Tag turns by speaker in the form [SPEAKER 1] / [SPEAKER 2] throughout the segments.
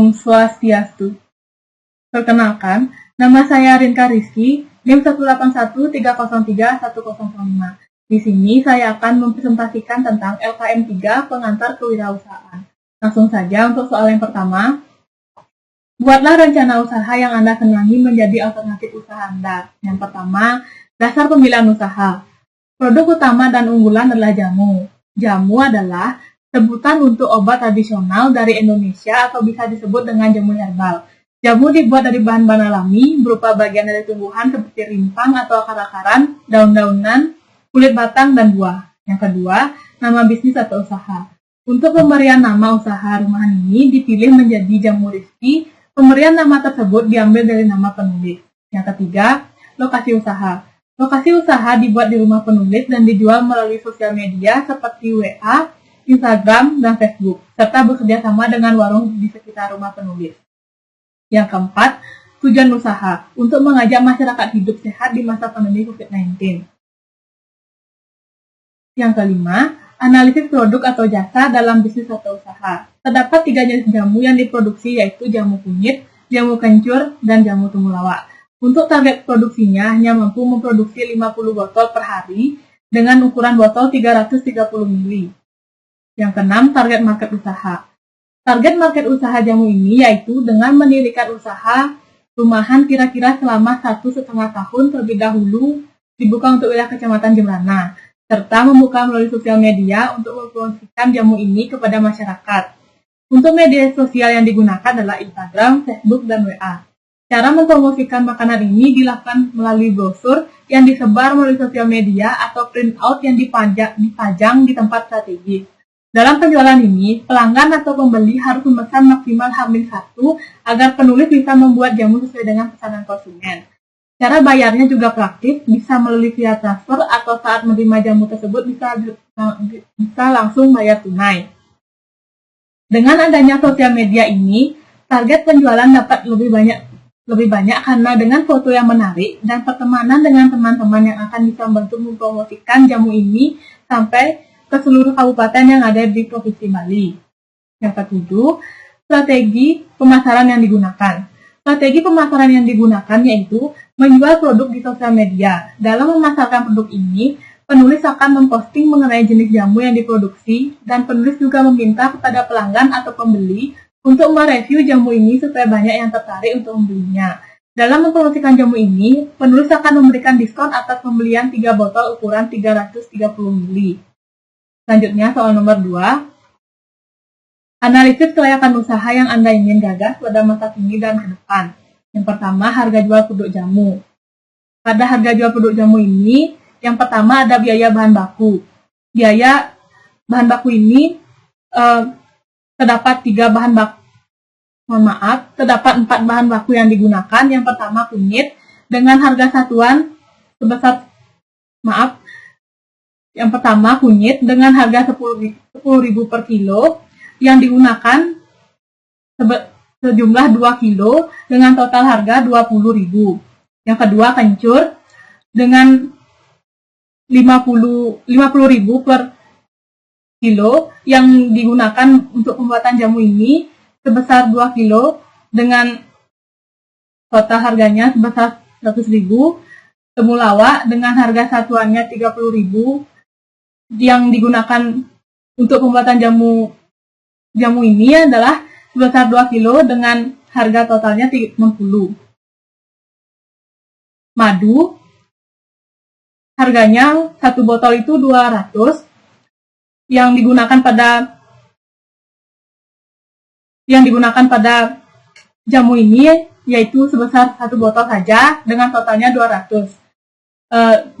[SPEAKER 1] Om Swastiastu. Perkenalkan, nama saya Rinka Rizky, NIM 181303105. Di sini saya akan mempresentasikan tentang LKM 3 Pengantar Kewirausahaan. Langsung saja untuk soal yang pertama. Buatlah rencana usaha yang Anda senangi menjadi alternatif usaha Anda. Yang pertama, dasar pemilihan usaha. Produk utama dan unggulan adalah jamu. Jamu adalah sebutan untuk obat tradisional dari Indonesia atau bisa disebut dengan jamu herbal. Jamu dibuat dari bahan-bahan alami berupa bagian dari tumbuhan seperti rimpang atau akar-akaran, daun-daunan, kulit batang, dan buah. Yang kedua, nama bisnis atau usaha. Untuk pemberian nama usaha rumahan ini dipilih menjadi Jamu Rizky. Pemberian nama tersebut diambil dari nama penulis. Yang ketiga, lokasi usaha. Lokasi usaha dibuat di rumah penulis dan dijual melalui sosial media seperti WA, Instagram, dan Facebook, serta bekerja sama dengan warung di sekitar rumah penulis. Yang keempat, tujuan usaha untuk mengajak masyarakat hidup sehat di masa pandemi COVID-19. Yang kelima, analisis produk atau jasa dalam bisnis atau usaha. Terdapat 3 jenis jamu yang diproduksi, yaitu jamu kunyit, jamu kencur, dan jamu temulawak. Untuk target produksinya hanya mampu memproduksi 50 botol per hari dengan ukuran botol 330 ml. Yang keenam, target market usaha. Target market usaha jamu ini yaitu dengan mendirikan usaha rumahan kira-kira selama 1,5 tahun terlebih dahulu dibuka untuk wilayah Kecamatan Jembrana, serta membuka melalui sosial media untuk mempromosikan jamu ini kepada masyarakat. Untuk media sosial yang digunakan adalah Instagram, Facebook, dan WA. Cara mempromosikan makanan ini dilakukan melalui brosur yang disebar melalui sosial media atau print out yang dipajang di tempat strategis. Dalam penjualan ini, pelanggan atau pembeli harus memesan maksimal H-1 agar penulis bisa membuat jamu sesuai dengan pesanan konsumen. Cara bayarnya juga praktis, bisa melalui via transfer atau saat menerima jamu tersebut bisa langsung bayar tunai. Dengan adanya sosial media ini, target penjualan dapat lebih banyak karena dengan foto yang menarik dan pertemanan dengan teman-teman yang akan bisa membantu mempromosikan jamu ini sampai ke seluruh kabupaten yang ada di Provinsi Bali. Yang ketujuh, strategi pemasaran yang digunakan. Strategi pemasaran yang digunakan yaitu menjual produk di sosial media. Dalam memasarkan produk ini, penulis akan memposting mengenai jenis jamu yang diproduksi dan penulis juga meminta kepada pelanggan atau pembeli untuk mereview jamu ini supaya banyak yang tertarik untuk membelinya. Dalam mempromosikan jamu ini, penulis akan memberikan diskon atas pembelian 3 botol ukuran 330 ml. Selanjutnya, soal nomor 2. Analisis kelayakan usaha yang Anda ingin gagas pada masa kini dan ke depan. Yang pertama, harga jual produk jamu. Pada harga jual produk jamu ini, yang pertama ada biaya bahan baku. Biaya bahan baku ini terdapat 4 bahan baku yang digunakan. Yang pertama kunyit dengan harga satuan sebesar Yang pertama kunyit dengan harga 10.000 per kilo yang digunakan sejumlah 2 kilo dengan total harga 20.000. Yang kedua kencur dengan 50.000 per kilo yang digunakan untuk pembuatan jamu ini sebesar 2 kilo dengan total harganya sebesar 100.000. Temulawak dengan harga satuannya 30.000 yang digunakan untuk pembuatan jamu ini adalah sebesar 2 kilo dengan harga totalnya 60. Madu harganya 1 botol itu 200 yang digunakan pada jamu ini yaitu sebesar 1 botol saja dengan totalnya 200.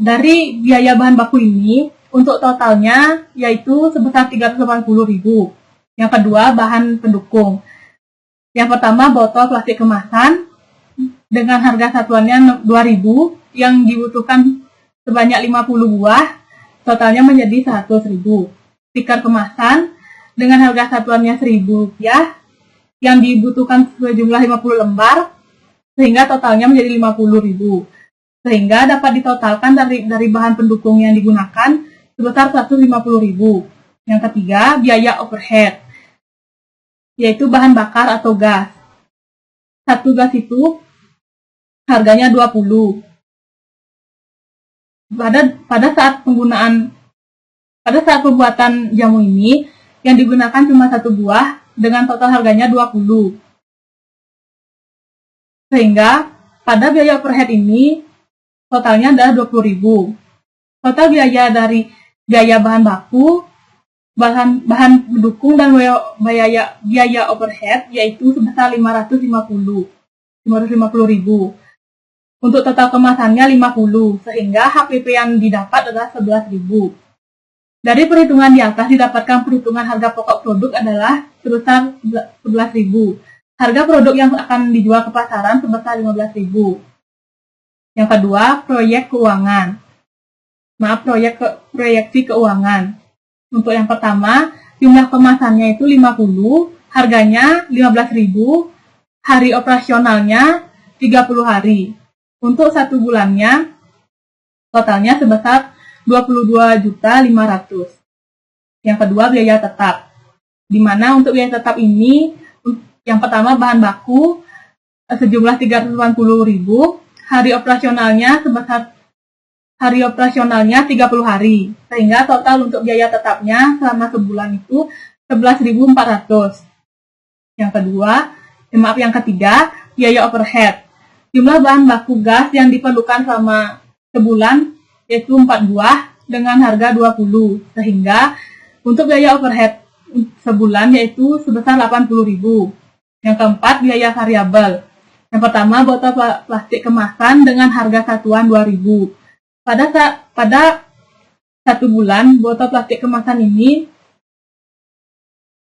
[SPEAKER 1] Dari biaya bahan baku ini untuk totalnya yaitu sebesar 380.000. Yang kedua, bahan pendukung. Yang pertama, botol plastik kemasan dengan harga satuannya 2.000 yang dibutuhkan sebanyak 50 buah, totalnya menjadi 100.000. Stiker kemasan dengan harga satuannya Rp1.000 yang dibutuhkan sejumlah 50 lembar sehingga totalnya menjadi 50.000. Sehingga dapat ditotalkan dari bahan pendukung yang digunakan sebesar 150.000. Yang ketiga, biaya overhead. yaitu bahan bakar atau gas. Satu gas itu harganya 20. Pada saat pembuatan jamu ini yang digunakan cuma satu buah dengan total harganya 20. Sehingga pada biaya overhead ini totalnya adalah 20.000. Total biaya dari biaya bahan baku, bahan pendukung dan biaya overhead yaitu sebesar 550.000. Untuk total kemasannya 50, sehingga HPP yang didapat adalah 11.000. Dari perhitungan di atas didapatkan perhitungan harga pokok produk adalah sebesar 11.000. Harga produk yang akan dijual ke pasaran sebesar 15.000. Yang kedua, proyeksi keuangan. Untuk yang pertama, jumlah kemasannya itu 50, harganya 15.000, hari operasionalnya 30 hari. Untuk 1 bulannya, totalnya sebesar 22.500.000. Yang kedua, biaya tetap. Di mana untuk biaya tetap ini, yang pertama bahan baku sejumlah 380.000, hari operasionalnya 30 hari. Sehingga total untuk biaya tetapnya selama sebulan itu 11.400. Yang ketiga, biaya overhead. Jumlah bahan baku gas yang diperlukan selama sebulan yaitu 4 buah dengan harga 20, sehingga untuk biaya overhead sebulan yaitu sebesar 80.000. Yang keempat, biaya variabel. Yang pertama, botol plastik kemasan dengan harga satuan 2.000. Pada 1 bulan, botol plastik kemasan ini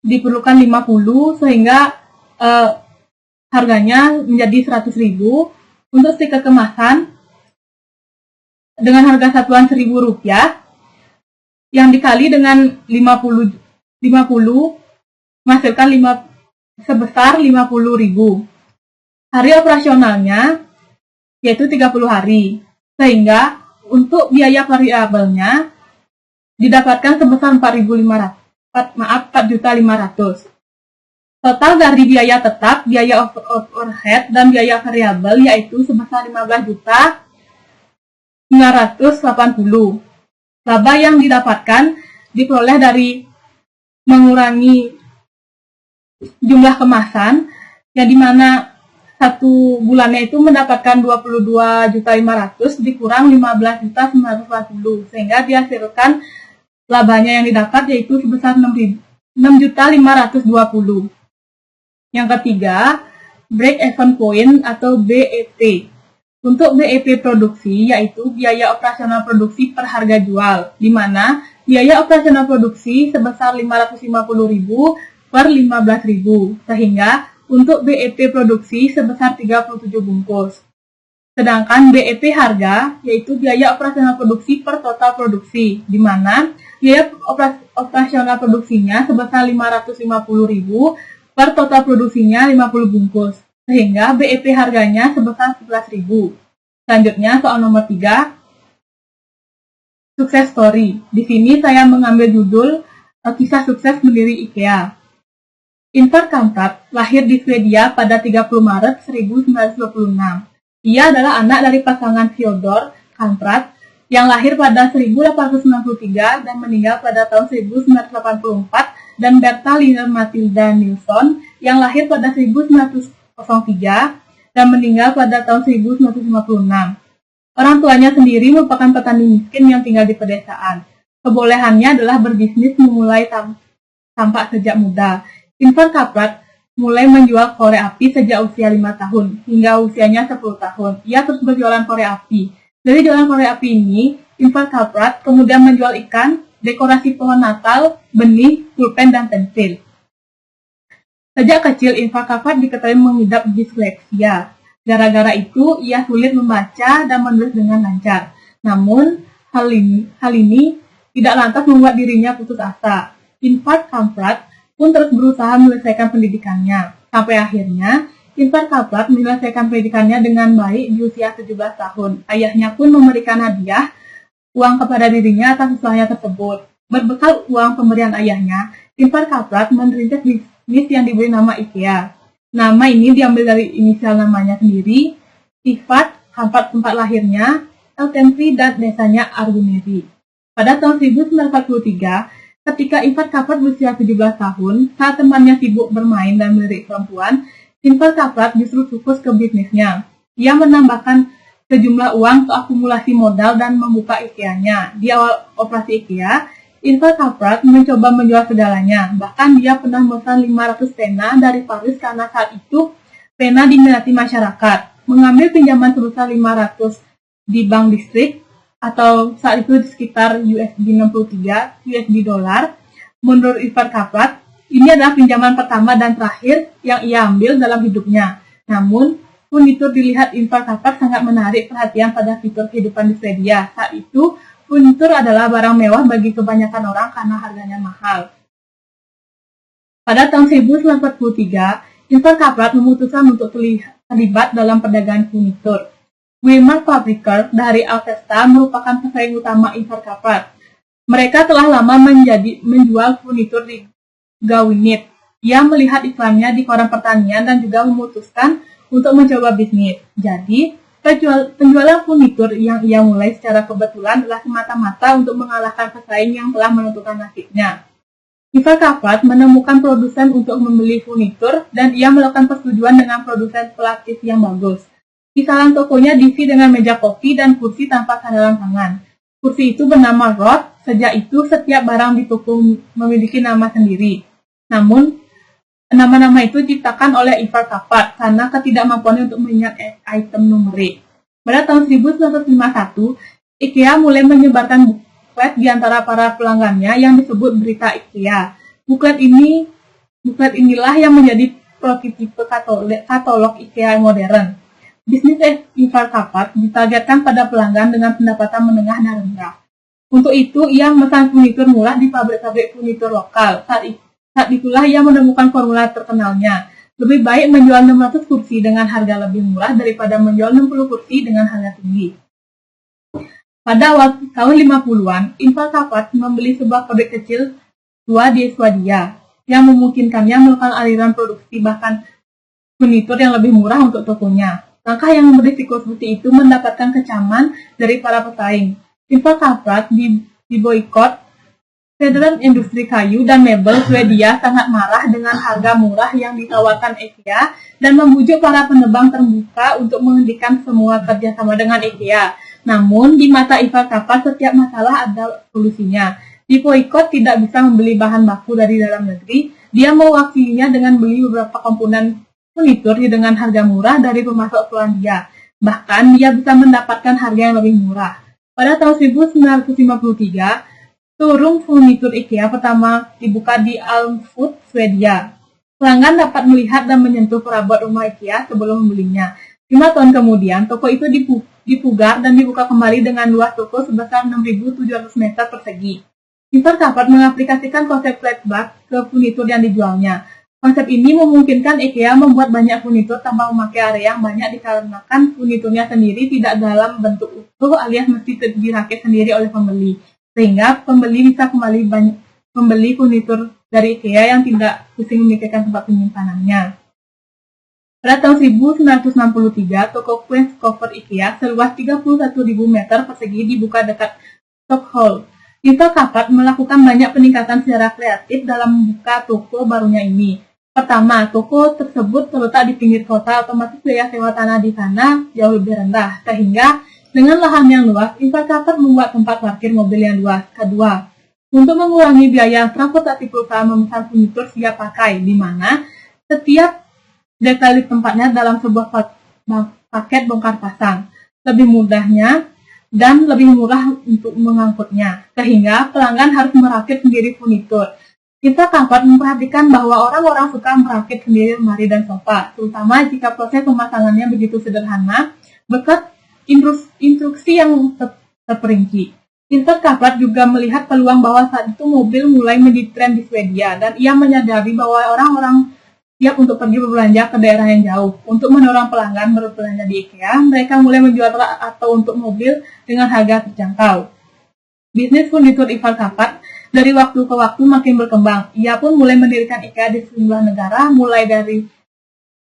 [SPEAKER 1] diperlukan 50, sehingga harganya menjadi 100.000. Untuk stiker kemasan dengan harga satuan Rp1.000 yang dikali dengan 50 menghasilkan sebesar 50.000. Hari operasionalnya yaitu 30 hari. Sehingga untuk biaya variabelnya didapatkan sebesar 4.500. Total dari biaya tetap, biaya overhead, dan biaya variabel yaitu sebesar 15.980. Laba yang didapatkan diperoleh dari mengurangi jumlah kemasan, yang dimana 1 bulannya itu mendapatkan 22.500 dikurang 15.980, sehingga dihasilkan labanya yang didapat yaitu sebesar 6.520. Yang ketiga, break-even point atau BEP. Untuk BEP produksi yaitu biaya operasional produksi per harga jual, di mana biaya operasional produksi sebesar 550.000 per 15.000, sehingga untuk BEP produksi sebesar 37 bungkus. Sedangkan BEP harga yaitu biaya operasional produksi per total produksi, di mana biaya operasional produksinya sebesar 550.000 per total produksinya 50 bungkus, sehingga BEP harganya sebesar 11.000. Selanjutnya soal nomor 3, sukses story. Di sini saya mengambil judul kisah sukses pendiri IKEA. Ingvar Kamprad lahir di Swedia pada 30 Maret 1926. Ia adalah anak dari pasangan Theodor Kamprad yang lahir pada 1893 dan meninggal pada tahun 1984, dan Berta Lina Matilda Nilsson yang lahir pada 1903 dan meninggal pada tahun 1956. Orang tuanya sendiri merupakan petani miskin yang tinggal di pedesaan. Kebolehannya adalah berbisnis memulai tampak sejak muda. Ingvar Kamprad mulai menjual korek api sejak usia 5 tahun hingga usianya 10 tahun. Ia terus berjualan korek api. Dari jualan korek api ini, Ingvar Kamprad kemudian menjual ikan, dekorasi pohon Natal, benih, pulpen, dan pensil. Sejak kecil, Ingvar Kamprad diketahui mengidap disleksia. Gara-gara itu, ia sulit membaca dan menulis dengan lancar. Namun, hal ini tidak lantas membuat dirinya putus asa. Ingvar Kamprad pun terus berusaha menyelesaikan pendidikannya. Sampai akhirnya, Ingvar Kamprad menyelesaikan pendidikannya dengan baik di usia 17 tahun. Ayahnya pun memberikan hadiah uang kepada dirinya atas usahanya tersebut. Berbekal uang pemberian ayahnya, Ingvar Kamprad merintis bisnis yang diberi nama IKEA. Nama ini diambil dari inisial namanya sendiri, Ifat, tempat lahirnya, Eltensi, dan desanya Arguneri. Pada tahun 1943, ketika Ifat Kaplat berusia 17 tahun, saat temannya sibuk bermain dan melirik perempuan, Ifat Kaplat justru fokus ke bisnisnya. Ia menambahkan sejumlah uang untuk akumulasi modal dan membuka IKEA-nya. Di awal operasi IKEA, Ifat Kaplat mencoba menjual segalanya. Bahkan dia pernah memesan 500 pena dari Paris karena saat itu pena diminati masyarakat. Mengambil pinjaman sebesar 500 di bank distrik atau saat itu sekitar USD 63 USD dolar. Menurut Ifat Kaplat, ini adalah pinjaman pertama dan terakhir yang ia ambil dalam hidupnya. Namun, furnitur dilihat Ifat Kaplat sangat menarik perhatian pada fitur kehidupan di Swedia. Saat itu, furnitur adalah barang mewah bagi kebanyakan orang karena harganya mahal. Pada tahun 1943, Ifat Kaplat memutuskan untuk terlibat dalam perdagangan furnitur. Weimar Fabriker dari Alcesta merupakan pesaing utama Ifat Kaplat. Mereka telah lama menjual furnitur di Gawinit. Ia melihat iklannya di koran pertanian dan juga memutuskan untuk mencoba bisnis. Jadi, penjualan furnitur yang ia mulai secara kebetulan adalah semata-mata untuk mengalahkan pesaing yang telah menentukan nasibnya. Ifat Kaplat menemukan produsen untuk membeli furnitur dan ia melakukan persetujuan dengan produsen pelapis yang bagus. Kisaran tokonya diisi dengan meja kopi dan kursi tanpa sandaran tangan. Kursi itu bernama Rod. Sejak itu, setiap barang di toko memiliki nama sendiri. Namun, nama-nama itu diciptakan oleh Ifat Kaplat karena ketidakmampuannya untuk mengingat item numerik. Pada tahun 1951, IKEA mulai menyebarkan buklet di antara para pelanggannya yang disebut berita IKEA. Buklet inilah yang menjadi prototipe katalog IKEA modern. Bisnis Ifat Kaplat ditargetkan pada pelanggan dengan pendapatan menengah dan rendah. Untuk itu, ia memesan furnitur murah di pabrik-pabrik furnitur lokal. Saat itulah ia menemukan formula terkenalnya. Lebih baik menjual 600 kursi dengan harga lebih murah daripada menjual 60 kursi dengan harga tinggi. Pada awal tahun 50-an, Ifat Kaplat membeli sebuah pabrik kecil tua di Swedia yang memungkinkannya melakukan aliran produksi bahkan furnitur yang lebih murah untuk tokonya. Langkah yang berisiko seperti itu mendapatkan kecaman dari para pesaing. Ifat Kaplat diboikot. Federal Industri Kayu dan Mebel Swedia sangat marah dengan harga murah yang ditawarkan IKEA dan membujuk para penebang terbuka untuk menghentikan semua kerjasama dengan IKEA. Namun, di mata Ifat Kaplat setiap masalah ada solusinya. Diboikot tidak bisa membeli bahan baku dari dalam negeri. Dia mewakilinya dengan beli beberapa komponen furnitur dengan harga murah dari pemasok Polandia. Bahkan, dia bisa mendapatkan harga yang lebih murah. Pada tahun 1953, showroom furnitur IKEA pertama dibuka di Älmhult, Swedia. Pelanggan dapat melihat dan menyentuh perabot rumah IKEA sebelum membelinya. 5 tahun kemudian, toko itu dipugar dan dibuka kembali dengan luas toko sebesar 6.700 meter persegi. Ifat Kaplat mengaplikasikan konsep flat bag ke furnitur yang dijualnya. Konsep ini memungkinkan IKEA membuat banyak furnitur tanpa memakai area yang banyak dikarenakan furniturnya sendiri tidak dalam bentuk utuh alias mesti dirakit sendiri oleh pembeli. Sehingga pembeli bisa kembali membeli furnitur dari IKEA yang tidak pusing memikirkan tempat penyimpanannya. Pada tahun 1963, toko Queens Cover IKEA seluas 31.000 meter persegi dibuka dekat Stockholm. Ifat Kaplat melakukan banyak peningkatan secara kreatif dalam membuka toko barunya ini. Pertama, toko tersebut terletak di pinggir kota, otomatis biaya sewa tanah di sana jauh lebih rendah, sehingga dengan lahan yang luas, Ifat Kaplat membuat tempat parkir mobil yang luas. Kedua, untuk mengurangi biaya transportasi perusahaan memesan furnitur siap pakai, di mana setiap detail di tempatnya dalam sebuah paket bongkar pasang. Lebih mudahnya dan lebih murah untuk mengangkutnya, sehingga pelanggan harus merakit sendiri furnitur. Ifat Kaplat memperhatikan bahwa orang-orang suka merakit sendiri lemari dan sofa, terutama jika proses pemasangannya begitu sederhana, berkat instruksi yang terperinci. Ifat Kaplat juga melihat peluang bahwa saat itu mobil mulai menjadi tren di Swedia, dan ia menyadari bahwa orang-orang siap untuk pergi berbelanja ke daerah yang jauh. Untuk mendorong pelanggan berbelanja di IKEA, mereka mulai menjual atau untuk mobil dengan harga terjangkau. Bisnis furnitur Ifat Kaplat Dari waktu ke waktu makin berkembang. Ia pun mulai mendirikan IKEA di sejumlah negara, mulai dari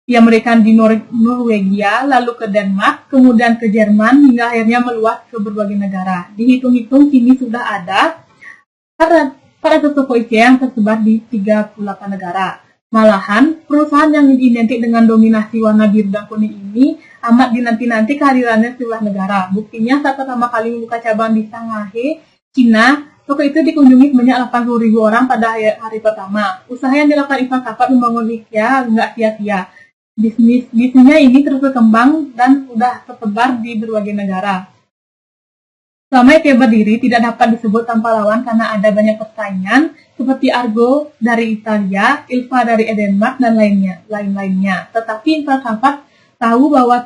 [SPEAKER 1] ia mendirikan di Norwegia, lalu ke Denmark, kemudian ke Jerman, hingga akhirnya meluas ke berbagai negara. Dihitung-hitung kini sudah ada 400 toko IKEA yang tersebar di 38 negara. Malahan, perusahaan yang identik dengan dominasi warna biru dan kuning ini amat dinanti-nanti kehadirannya di sebuah negara. Buktinya saat pertama kali membuka cabang di Shanghai, Cina, toko itu dikunjungi sebanyak 80.000 orang pada hari pertama. Usaha yang dilakukan Ivan Kapat membangun IKEA nggak sia-sia. Bisnisnya ini terus berkembang dan sudah tersebar di berbagai negara. Selama IKEA berdiri tidak dapat disebut tanpa lawan karena ada banyak persaingan seperti Argo dari Italia, Ilva dari Denmark, dan lain-lainnya. Tetapi Ivan Kapat tahu bahwa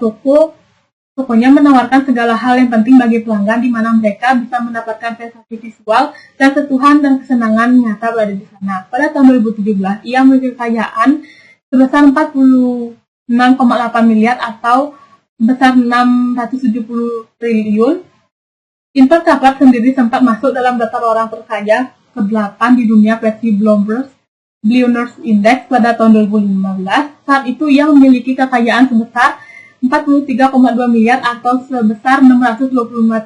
[SPEAKER 1] tokonya menawarkan segala hal yang penting bagi pelanggan di mana mereka bisa mendapatkan sensasi visual dan sentuhan dan kesenangan nyata berada di sana. Pada tahun 2017, ia memiliki kekayaan sebesar 46,8 miliar atau sebesar 670 triliun. Ivan Kapat sendiri sempat masuk dalam daftar orang terkaya ke-8 di dunia versi Bloomberg Billionaires Index pada tahun 2015. Saat itu ia memiliki kekayaan sebesar 43,2 miliar atau sebesar 625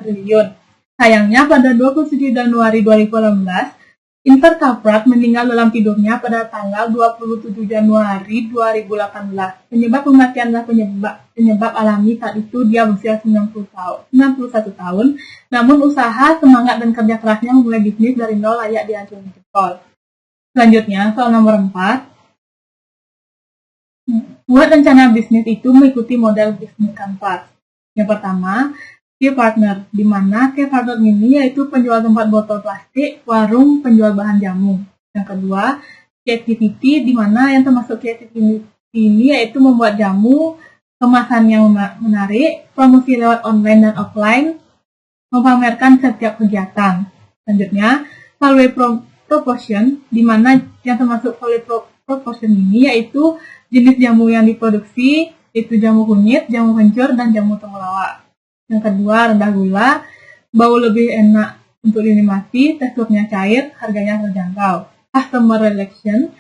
[SPEAKER 1] triliun. Sayangnya pada 27 Januari 2018, Ivan Kapat meninggal dalam tidurnya pada tanggal 27 Januari 2018. Penyebab kematian adalah penyebab alami. Saat itu dia berusia 91 tahun. Namun usaha, semangat, dan kerja kerasnya memulai bisnis dari nol layak diacungi jempol. Selanjutnya, soal nomor 4. Buat rencana bisnis itu mengikuti model bisnis kanvas. Yang pertama, Key Partner, di mana Key Partner ini yaitu penjual tempat botol plastik, warung penjual bahan jamu. Yang kedua, Creativity, di mana yang termasuk Creativity ini yaitu membuat jamu, kemasan yang menarik, promosi lewat online dan offline, memamerkan setiap kegiatan. Selanjutnya, Value Proportion, di mana yang termasuk Value Proportion ini yaitu jenis jamu yang diproduksi, yaitu jamu kunyit, jamu kencur, dan jamu temulawak. Yang kedua, rendah gula, bau lebih enak untuk dinikmati, teksturnya cair, harganya terjangkau. Customer Relation,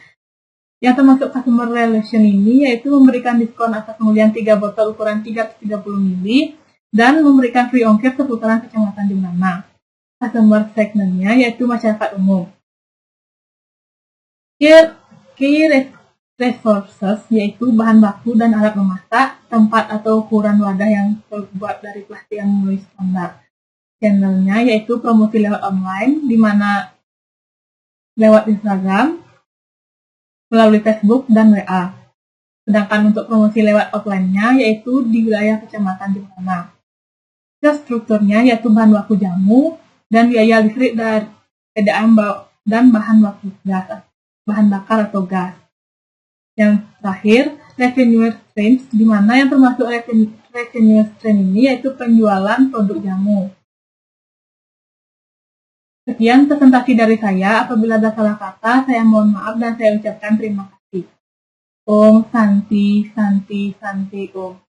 [SPEAKER 1] yang termasuk Customer Relation ini yaitu memberikan diskon atas pembelian 3 botol ukuran 330 ml dan memberikan free ongkir seputaran kecamatan di mana. Customer Segment-nya yaitu masyarakat umum. Key Resources yaitu bahan baku dan alat memasak, tempat atau ukuran wadah yang terbuat dari plastik yang memenuhi standar. Channelnya yaitu promosi lewat online, di mana lewat Instagram, melalui Facebook, dan WA. Sedangkan untuk promosi lewat offline-nya yaitu di wilayah kecamatan di mana. Strukturnya yaitu bahan baku jamu dan biaya listrik dari PDAM dan bahan baku gas, bahan bakar atau gas. Yang terakhir, revenue streams, di mana yang termasuk revenue stream ini yaitu penjualan produk jamu. Sekian presentasi dari saya. Apabila ada salah kata, saya mohon maaf dan saya ucapkan terima kasih. Om Santi Santi Santi Om.